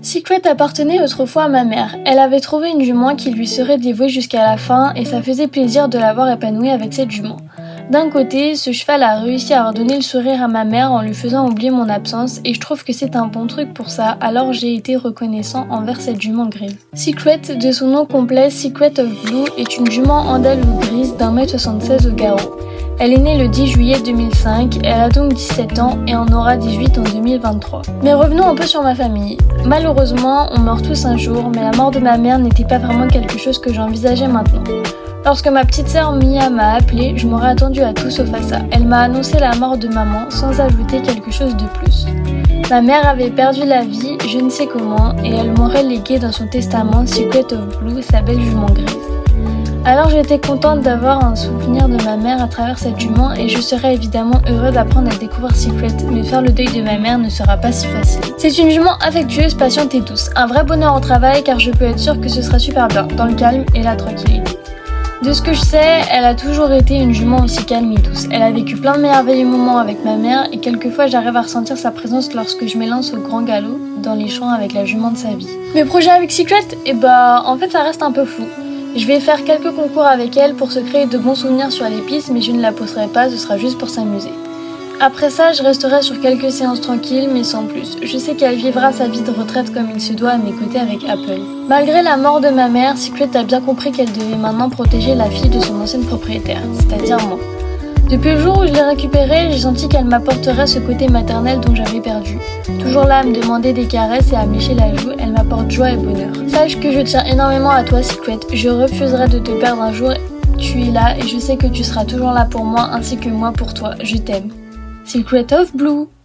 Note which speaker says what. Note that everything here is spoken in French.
Speaker 1: Secret appartenait autrefois à ma mère. Elle avait trouvé une jument qui lui serait dévouée jusqu'à la fin et ça faisait plaisir de l'avoir épanouie avec cette jument. D'un côté, ce cheval a réussi à redonner le sourire à ma mère en lui faisant oublier mon absence et je trouve que c'est un bon truc pour ça, alors j'ai été reconnaissant envers cette jument grise. Secret, de son nom complet Secret of Blue, est une jument andalouse grise d'1m76 au garrot. Elle est née le 10 juillet 2005, elle a donc 17 ans et en aura 18 en 2023. Mais revenons un peu sur ma famille. Malheureusement, on meurt tous un jour, mais la mort de ma mère n'était pas vraiment quelque chose que j'envisageais maintenant. Lorsque ma petite sœur Mia m'a appelée, je m'aurais attendue à tout sauf à ça. Elle m'a annoncé la mort de maman sans ajouter quelque chose de plus. Ma mère avait perdu la vie, je ne sais comment, et elle m'aurait légué dans son testament Secret of Blue, sa belle jument grise. Alors j'étais contente d'avoir un souvenir de ma mère à travers cette jument et je serais évidemment heureux d'apprendre à découvrir Secret, mais faire le deuil de ma mère ne sera pas si facile. C'est une jument affectueuse, patiente et douce. Un vrai bonheur au travail car je peux être sûre que ce sera super bien, dans le calme et la tranquillité. De ce que je sais, elle a toujours été une jument aussi calme et douce. Elle a vécu plein de merveilleux moments avec ma mère et quelquefois j'arrive à ressentir sa présence lorsque je m'élance au grand galop dans les champs avec la jument de sa vie. Mes projets avec Secret, en fait ça reste un peu flou. Je vais faire quelques concours avec elle pour se créer de bons souvenirs sur les pistes, mais je ne la posterai pas, ce sera juste pour s'amuser. Après ça, je resterai sur quelques séances tranquilles, mais sans plus. Je sais qu'elle vivra sa vie de retraite comme il se doit à mes côtés avec Apple. Malgré la mort de ma mère, Secret a bien compris qu'elle devait maintenant protéger la fille de son ancienne propriétaire, c'est-à-dire moi. Depuis le jour où je l'ai récupérée, j'ai senti qu'elle m'apporterait ce côté maternel dont j'avais perdu. Toujours là à me demander des caresses et à me lécher la joue, elle m'apporte joie et bonheur. Sache que je tiens énormément à toi, Secret. Je refuserai de te perdre un jour. Tu es là et je sais que tu seras toujours là pour moi ainsi que moi pour toi. Je t'aime. Secret of Blue.